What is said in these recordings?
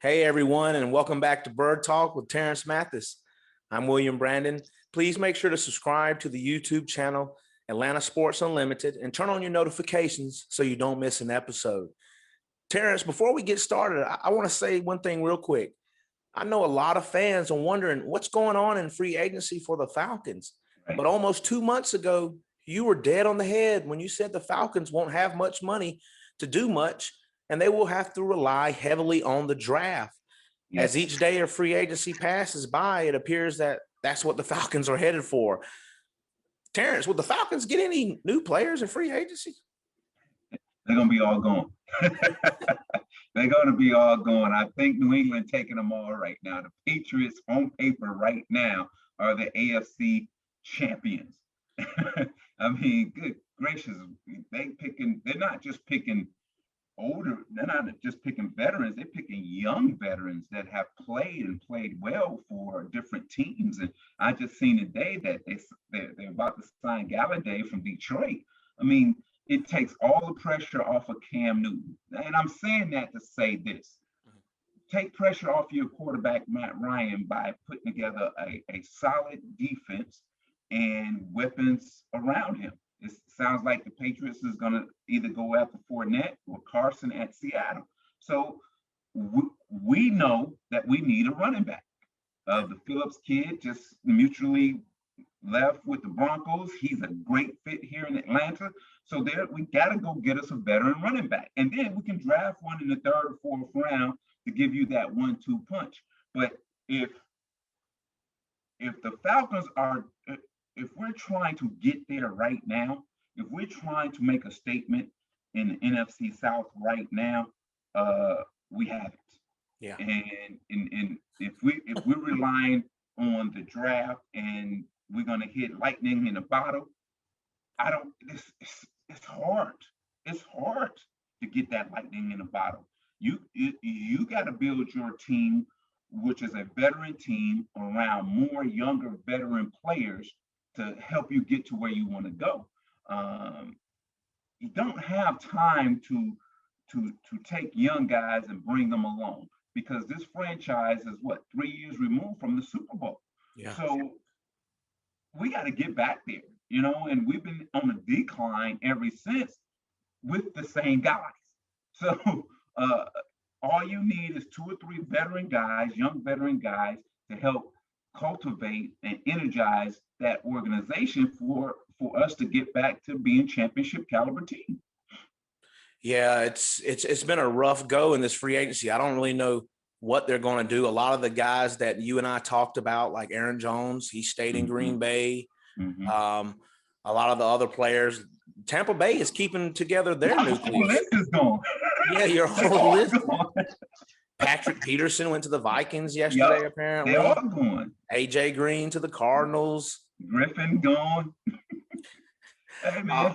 Hey, everyone, and welcome back to Bird Talk with Terrence Mathis. I'm William Brandon. Please make sure to subscribe to the YouTube channel, Atlanta Sports Unlimited, and turn on your notifications so you don't miss an episode. Terrence, before we get started, I want to say one thing real quick. I know a lot of fans are wondering what's going on in free agency for the Falcons. Right. But almost 2 months ago, you were dead on the head when you said the Falcons won't have much money to do much, and they will have to rely heavily on the draft. Yes. As each day of free agency passes by, it appears that that's what the Falcons are headed for. Terrence, will the Falcons get any new players in free agency? They're going to be all gone. They're going to be all gone. I think New England taking them all right now. The Patriots on paper right now are the AFC champions. I mean, good gracious, they're not just picking older, they're not just picking veterans, they're picking young veterans that have played well for different teams. And I just seen today that they're about to sign Galladay from Detroit. I mean, it takes all the pressure off of Cam Newton. And I'm saying that to say this. Take pressure off your quarterback, Matt Ryan, by putting together a solid defense and weapons around him. It sounds like the Patriots is going to either go after Fournette or Carson at Seattle. So we know that we need a running back. The Phillips kid just mutually left with the Broncos. He's a great fit here in Atlanta. So there, we got to go get us a veteran running back. And then we can draft one in the third or fourth round to give you that 1-2 punch. But if the Falcons are, if we're trying to get there right now, if we're trying to make a statement in the NFC South right now, we haven't. Yeah. And if we're relying on the draft and we're gonna hit lightning in a bottle, it's hard. It's hard to get that lightning in a bottle. You got to build your team, which is a veteran team, around more younger veteran players to help you get to where you want to go. You don't have time to take young guys and bring them along, because this franchise is 3 years removed from the Super Bowl. Yeah. So we got to get back there, and we've been on a decline ever since with the same guys. So all you need is 2 or 3 veteran guys, young veteran guys, to help cultivate and energize that organization for us to get back to being championship caliber team. Yeah, it's been a rough go in this free agency. I don't really know what they're going to do. A lot of the guys that you and I talked about, like Aaron Jones, he stayed in Green Bay. Mm-hmm. A lot of the other players, Tampa Bay is keeping together their nucleus. List is gone. Yeah, your whole list. Patrick Peterson went to the Vikings yesterday, apparently. They're all gone. AJ Green to the Cardinals. Griffin gone. Hey man,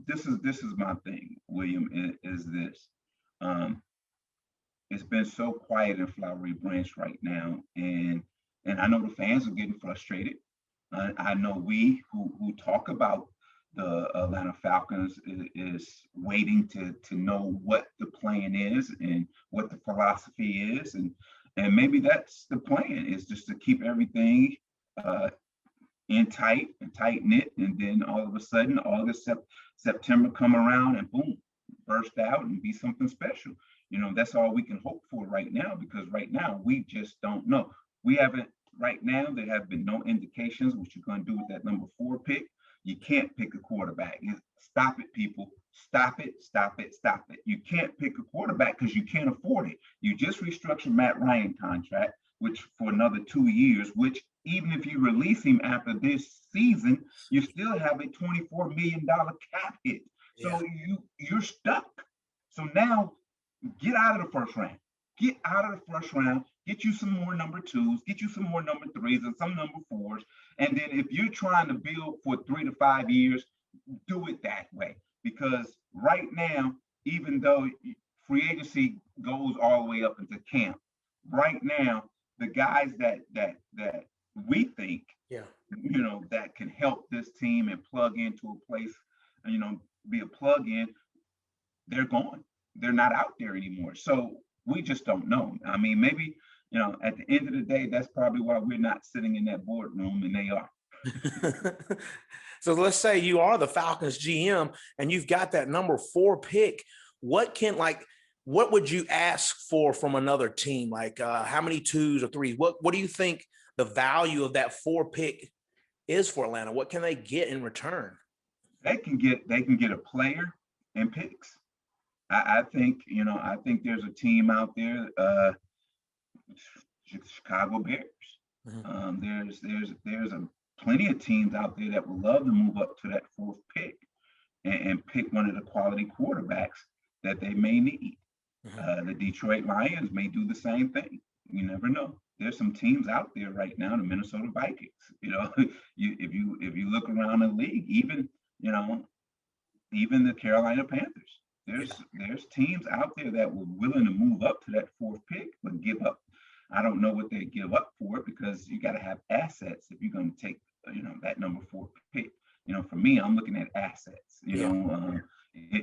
this is my thing, William, is this. It's been so quiet in Flowery Branch right now, and I know the fans are getting frustrated. I know we who talk about the Atlanta Falcons is waiting to know what the plan is and what the philosophy is, and maybe that's the plan, is just to keep everything in tight knit, and then all of a sudden August, September come around and boom, burst out and be something special. That's all we can hope for right now, because right now we just don't know. Right now there have been no indications what you're going to do with that number 4 pick. You can't pick a quarterback. Stop it, people. Stop it. You can't pick a quarterback because you can't afford it. You just restructured Matt Ryan contract, which for another 2 years, which even if you release him after this season, you still have a $24 million cap hit. So you're stuck. So now get out of the first round. Get out of the first round. Get you some more number 2s, get you some more number 3s and some number 4s. And then if you're trying to build for 3 to 5 years, do it that way. Because right now, even though free agency goes all the way up into camp, right now, the guys that we think, that can help this team and plug into a place, be a plug-in, they're gone. They're not out there anymore. So We just don't know. I mean, maybe, at the end of the day, that's probably why we're not sitting in that boardroom and they are. So let's say you are the Falcons GM and you've got that number 4 pick. What would you ask for from another team? Like how many 2s or 3s? What do you think the value of that 4 pick is for Atlanta? What can they get in return? They can get a player and picks. I think, I think there's a team out there, Chicago Bears. Mhm. There's plenty of teams out there that would love to move up to that 4th pick and pick one of the quality quarterbacks that they may need. Mhm. The Detroit Lions may do the same thing. You never know. There's some teams out there right now, the Minnesota Vikings. If you look around the league, even the Carolina Panthers. Yeah. There's teams out there that were willing to move up to that 4th pick, but give up. I don't know what they give up for it, because you got to have assets if you're going to take that number 4 pick. For me, I'm looking at assets. Yeah.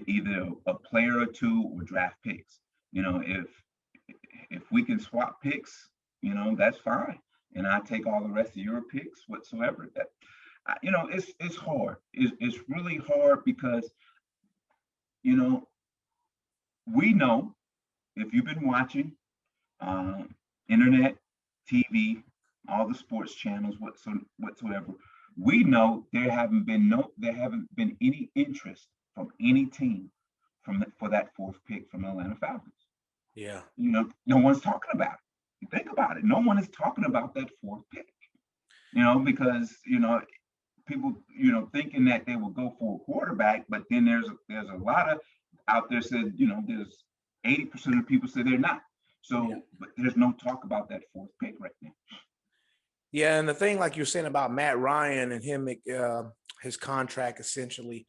Either a player or 2 or draft picks. If we can swap picks, that's fine, and I take all the rest of your picks whatsoever. That it's hard. It's really hard because we know, if you've been watching internet, TV, all the sports channels whatsoever, we know there haven't been any interest from any team for that 4th pick from the Atlanta Falcons. Yeah. No one's talking about it. You think about it. No one is talking about that 4th pick. Because people thinking that they will go for a quarterback, but then there's a lot of out there said there's 80% of people say they're not. So, Yeah. but there's no talk about that 4th pick right now. Yeah, and the thing, like you're saying about Matt Ryan and him, his contract essentially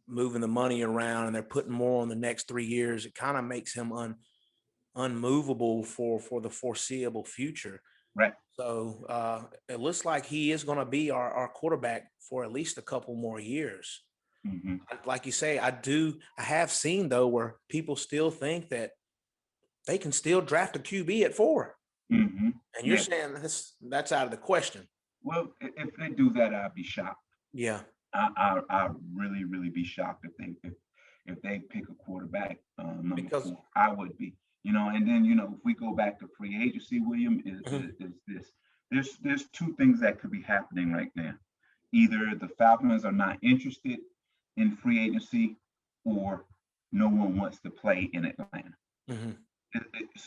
moving the money around, and they're putting more on the next 3 years. It kind of makes him unmovable for the foreseeable future. Right. So it looks like he is going to be our quarterback for at least a couple more years. Mm-hmm. Like you say, I have seen though where people still think that they can still draft a QB at 4. Mm-hmm. And you're saying that's out of the question. Well, if they do that, I'd be shocked. Yeah. I'd really, really be shocked if they pick a quarterback number Because 4. I would be. And then if we go back to free agency, William, is this. There's 2 things that could be happening right now. Either the Falcons are not interested in free agency, or no one wants to play in Atlanta. mm-hmm.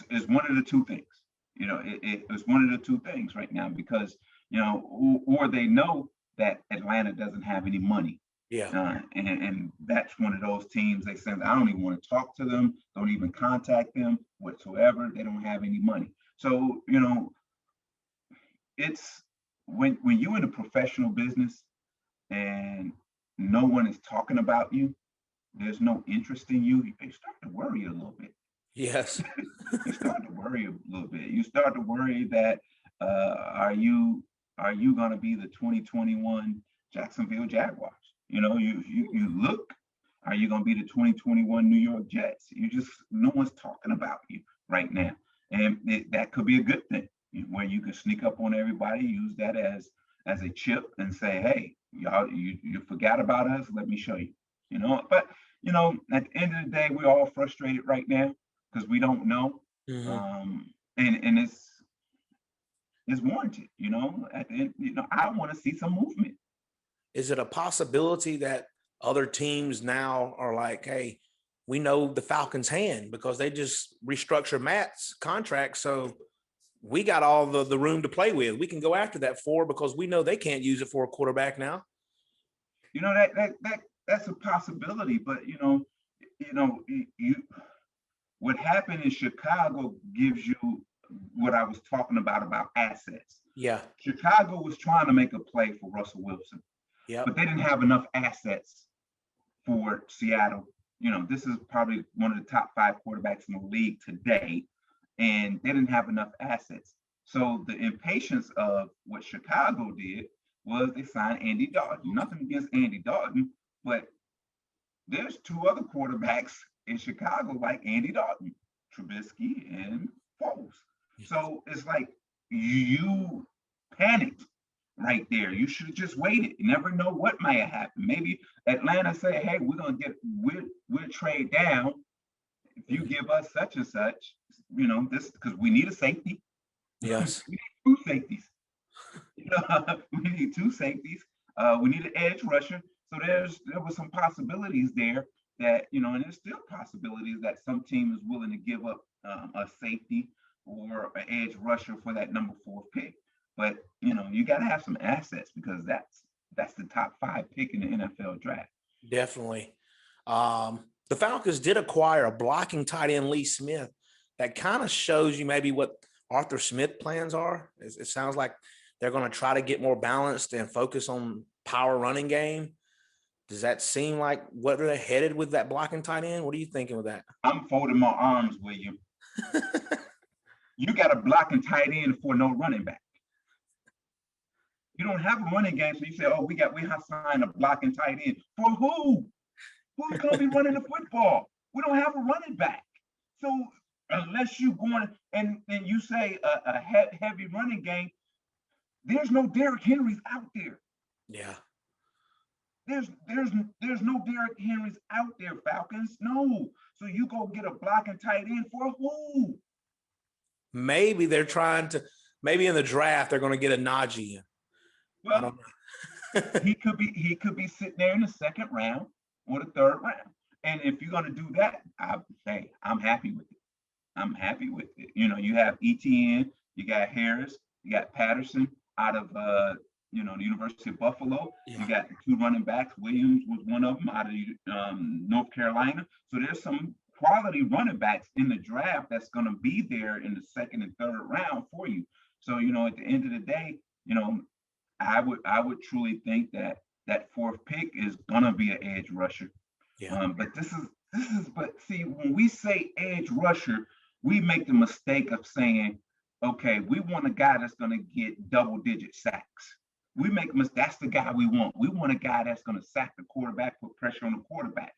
It's one of the 2 things. It's one of the 2 things right now, because or they know that Atlanta doesn't have any money. Yeah. And that's one of those teams they say, I don't even want to talk to them, don't even contact them whatsoever. They don't have any money. So, it's when you're in a professional business and no one is talking about you, there's no interest in you, you start to worry a little bit. Yes. You start to worry a little bit. You start to worry that are you going to be the 2021 Jacksonville Jaguars? You look. Are you going to be the 2021 New York Jets? No one's talking about you right now, and that could be a good thing, where you can sneak up on everybody, use that as a chip, and say, hey, y'all, you forgot about us. Let me show you. But at the end of the day, we're all frustrated right now because we don't know, Mm-hmm. and it's warranted. At the end, I want to see some movement. Is it a possibility that other teams now are like, hey, we know the Falcons' hand because they just restructure Matt's contract, so we got all the room to play with. We can go after that 4 because we know they can't use it for a quarterback now. That's a possibility, but what happened in Chicago gives you what I was talking about assets. Yeah. Chicago was trying to make a play for Russell Wilson, but they didn't have enough assets for Seattle. This is probably one of the top 5 quarterbacks in the league today, and they didn't have enough assets. So the impatience of what Chicago did was they signed Andy Dalton. Nothing against Andy Dalton, but there's 2 other quarterbacks in Chicago like Andy Dalton, Trubisky, and Foles. So it's like you panicked right there. You should have just waited. You never know what might have happened. Maybe Atlanta say, "Hey, we'll trade down if you give us such and such." This because we need a safety. Yes. We need two safeties. We need two safeties. We need an edge rusher. So there was some possibilities there that, and there's still possibilities that some team is willing to give up a safety or an edge rusher for that number 4 pick. But, you got to have some assets because that's the top 5 pick in the NFL draft. Definitely. The Falcons did acquire a blocking tight end, Lee Smith. That kind of shows you maybe what Arthur Smith plans are. It sounds like they're going to try to get more balanced and focus on power running game. Does that seem like what they're headed with that blocking tight end? What are you thinking with that? I'm folding my arms, William. You got a blocking tight end for no running back. You don't have a running game, so you say, "Oh, we have signed a blocking tight end." For who? Who's going to be running the football? We don't have a running back. So unless you going and you say a heavy running game, there's no Derrick Henrys out there. Yeah. There's no Derrick Henrys out there, Falcons. No. So you go get a blocking tight end for who? Maybe they're trying to. Maybe in the draft they're going to get a Najee. Well, he could be sitting there in the 2nd round or the 3rd round. And if you're going to do that, I'm happy with it. I'm happy with it. You have ETN, you got Harris, you got Patterson out of the University of Buffalo. Yeah. You got 2 running backs. Williams was one of them out of North Carolina. So there's some quality running backs in the draft that's going to be there in the 2nd and 3rd round for you. So at the end of the day, I would truly think that 4th pick is going to be an edge rusher. Yeah. But see, when we say edge rusher, we make the mistake of saying, okay, we want a guy that's going to get double-digit sacks. That's the guy we want. We want a guy that's going to sack the quarterback, put pressure on the quarterback.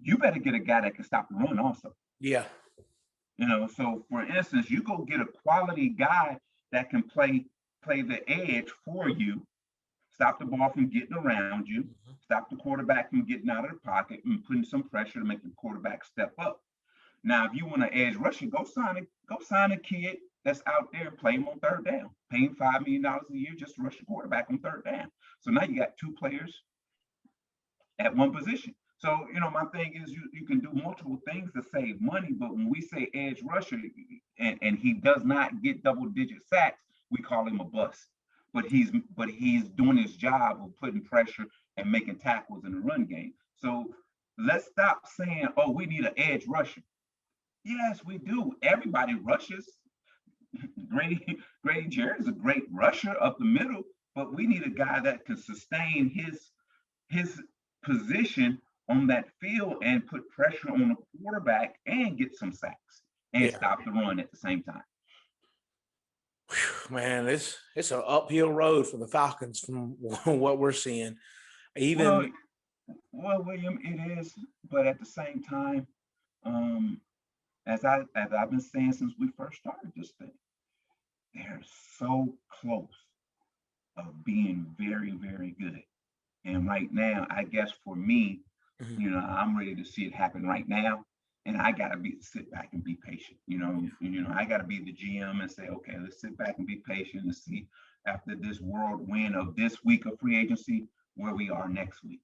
You better get a guy that can stop the run also. Yeah. So for instance, you go get a quality guy that can play the edge for you, stop the ball from getting around you, stop the quarterback from getting out of the pocket and putting some pressure to make the quarterback step up. Now, if you want an edge rusher, go sign a kid that's out there and play him on 3rd down. Pay him $5 million a year just to rush the quarterback on 3rd down. So now you got 2 players at one position. So, my thing is you can do multiple things to save money, but when we say edge rusher and he does not get double-digit sacks, we call him a bust. But he's doing his job of putting pressure and making tackles in the run game. So let's stop saying, "Oh, we need an edge rusher." Yes, we do. Everybody rushes. Grady Jarrett is a great rusher up the middle, but we need a guy that can sustain his position on that field and put pressure on the quarterback and get some sacks and stop the run at the same time. Man, it's an uphill road for the Falcons from what we're seeing. Well, William, it is, but at the same time, as I've been saying since we first started this thing, they're so close of being very, very good. And right now, I guess for me, I'm ready to see it happen right now. And I got to sit back and be patient. I got to be the GM and say, okay, let's sit back and be patient and see after this whirlwind of this week of free agency, where we are next week.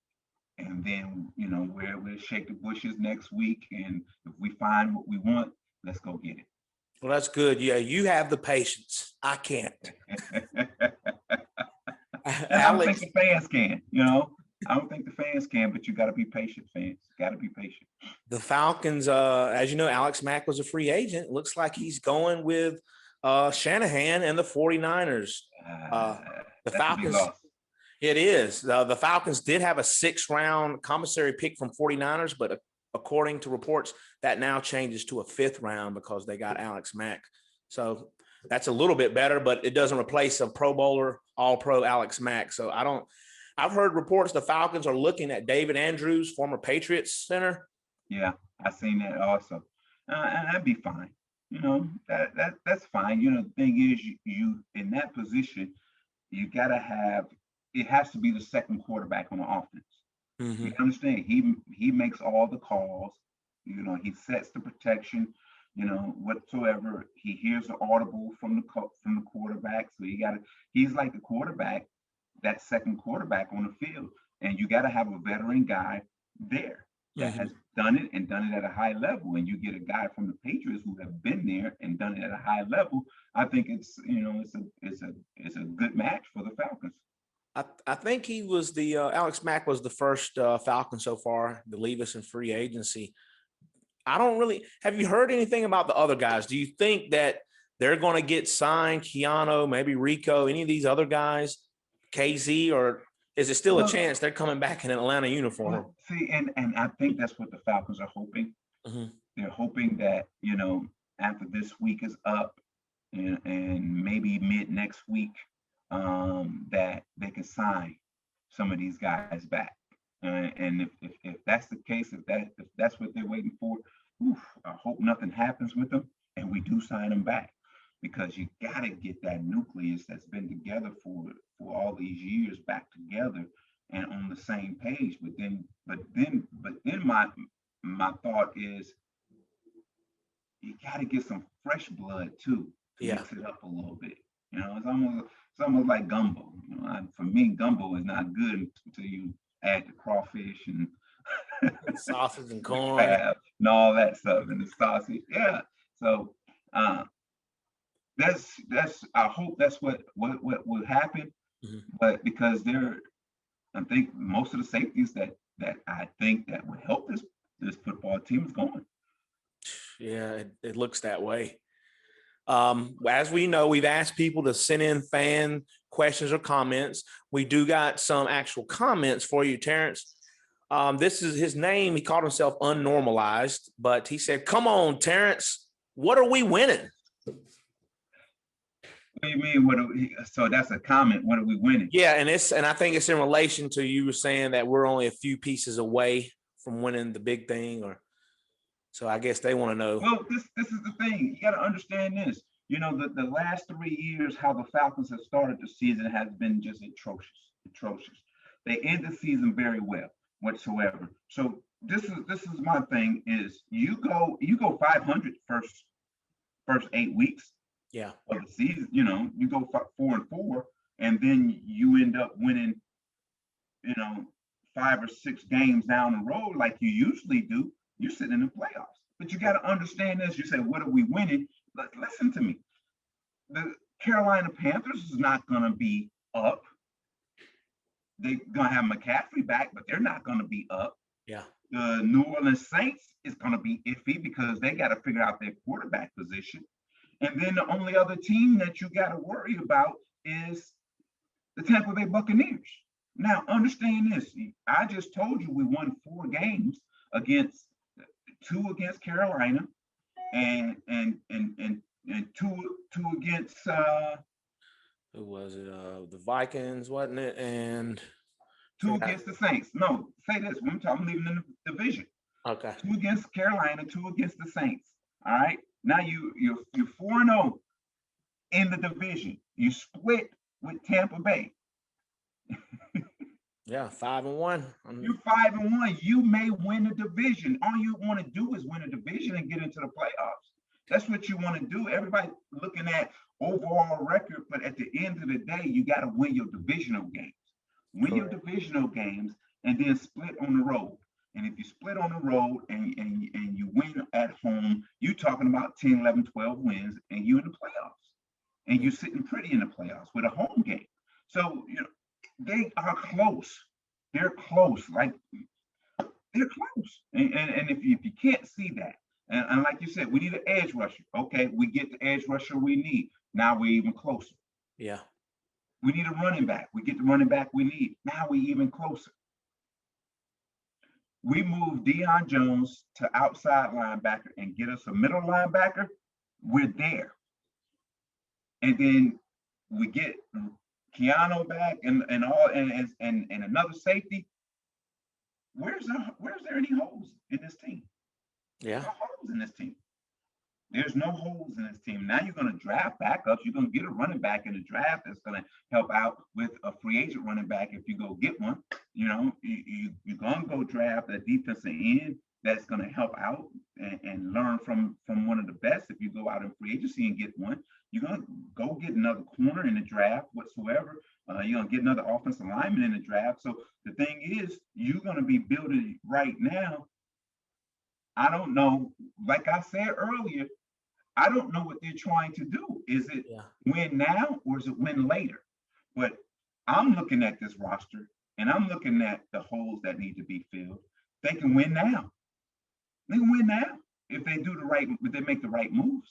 And then, where we'll shake the bushes next week. And if we find what we want, let's go get it. Well, that's good. Yeah, you have the patience. I can't. I don't think the fans can, I don't think the fans can, but you got to be patient, fans. Got to be patient. The Falcons, as you know, Alex Mack was a free agent. Looks like he's going with Shanahan and the 49ers. The Falcons. It is. The Falcons did have a 6th-round commissary pick from 49ers, but according to reports, that now changes to a 5th round because they got Alex Mack. So that's a little bit better, but it doesn't replace a Pro Bowler, All-Pro Alex Mack. So I've heard reports the Falcons are looking at David Andrews, former Patriots center. Yeah, I've seen that also. and that'd be fine. That's fine. The thing is, you in that position, you gotta have. It has to be the second quarterback on the offense. You Hmm. understand? He makes all the calls. He sets the protection. Whatsoever. He hears the audible from the quarterback. So he's like the quarterback, that second quarterback on the field, and you got to have a veteran guy there that has Hmm. done it and done it at a high level. And you get a guy from the Patriots who have been there and done it at a high level. I think it's a good match for the Falcons. I think he was the Alex Mack was the first Falcon so far to leave us in free agency. I don't really have you heard anything about the other guys? Do you think that they're going to get signed? Keanu, maybe Rico, any of these other guys, KZ, or is it still a Well, chance they're coming back in an Atlanta uniform? see, and I think that's what the Falcons are hoping. Hmm. They're hoping that after this week is up, and maybe mid next week, that they can sign some of these guys back. And if that's the case, if that's what they're waiting for, I hope nothing happens with them and we do sign them back, because you got to get that nucleus that's been together for all these years back together and on the same page. But then my thought is, you got to get some fresh blood too to Yeah. mix it up a little bit. It's almost like gumbo. For me, gumbo is not good until you add the crawfish and Sausage and the corn. crab and all that stuff and the sausage. Yeah. So uh, that's. I hope that's what will happen. Mhm. But because I think most of the safeties that I think that would help this football team is going. Yeah, it looks that way. As we know, we've asked people to send in fan questions or comments. We do got some actual comments for you, Terrence. This is his name. He called himself Unnormalized, but he said, "Come on, Terrence, what are we winning?" What do you mean? So that's a comment. What are we winning? Yeah, and I think it's in relation to you were saying that we're only a few pieces away from winning the big thing, or so I guess they want to know. Well, this is the thing. You got to understand this. The last 3 years, how the Falcons have started the season has been just atrocious, atrocious. They end the season very well whatsoever. So this is my thing: is you go 500 first 8 weeks Yeah, of the season. You go 4-4, and then you end up winning, you know, 5 or 6 games down the road like you usually do. You're sitting in the playoffs. But you got to understand this. You say, what are we winning? Listen to me. The Carolina Panthers is not going to be up. They're going to have McCaffrey back, but they're not going to be up. yeah. The New Orleans Saints is going to be iffy because they got to figure out their quarterback position. And then the only other team that you got to worry about is the Tampa Bay Buccaneers. Now, understand this. I just told you we won 4 games against 2 against Carolina, and two against Who was it? The Vikings, wasn't it? And two forgot. against the Saints. No, say this. I'm leaving in the division. Okay. 2 against Carolina, 2 against the Saints. All right. Now you're 4-0 in the division. You split with Tampa Bay. Yeah, 5-1. You're 5-1. You may win the division. All you want to do is win a division and get into the playoffs. That's what you want to do. Everybody looking at overall record, but at the end of the day, you got to win your divisional games. Win your Correct. divisional games and then split on the road. And if you split on the road and you win at home, you're talking about 10, 11, 12 wins, and you're in the playoffs. And you're sitting pretty in the playoffs with a home game. So, they are close. They're close. Like, they're close. And if you can't see that, and like you said, we need an edge rusher. Okay, we get the edge rusher we need. Now we're even closer. Yeah. We need a running back. We get the running back we need. Now we're even closer. We move Deion Jones to outside linebacker and get us a middle linebacker. We're there. And then we get Keanu back and all and another safety. Where's there any holes in this team? Yeah. No holes in this team. There's no holes in this team. Now you're going to draft backups. You're going to get a running back in the draft that's going to help out with a free agent running back if you go get one. You're going to go draft a defensive end that's going to help out and learn from one of the best. If you go out in free agency and get one, you're going to go get another corner in the draft whatsoever. You're going to get another offensive lineman in the draft. So the thing is, you're going to be building right now. I don't know. Like I said earlier, I don't know what they're trying to do. Is it win now or is it win later? But I'm looking at this roster and I'm looking at the holes that need to be filled. They can win now. They can win now if they make the right moves.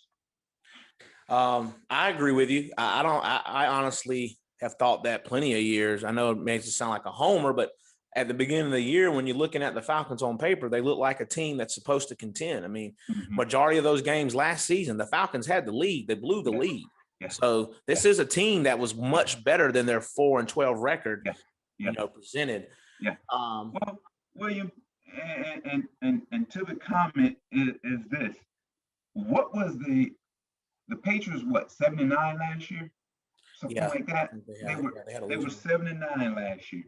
I agree with you. I honestly have thought that plenty of years. I know it makes it sound like a homer, but at the beginning of the year, when you're looking at the Falcons on paper, they look like a team that's supposed to contend. I mean, majority of those games last season, the Falcons had the lead. They blew the lead. Yeah. So this is a team that was much better than their 4-12 record, presented. Yeah. Well, William, and to the comment is this: what was the Patriots? What, 79 last year? Something like that. They were 79 last year,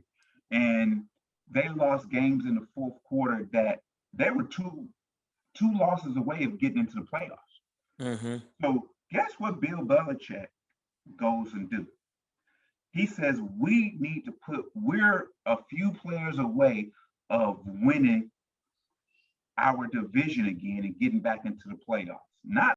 and they lost games in the fourth quarter that they were two losses away of getting into the playoffs. So guess what Bill Belichick goes and do? He says we're a few players away of winning our division again and getting back into the playoffs. Not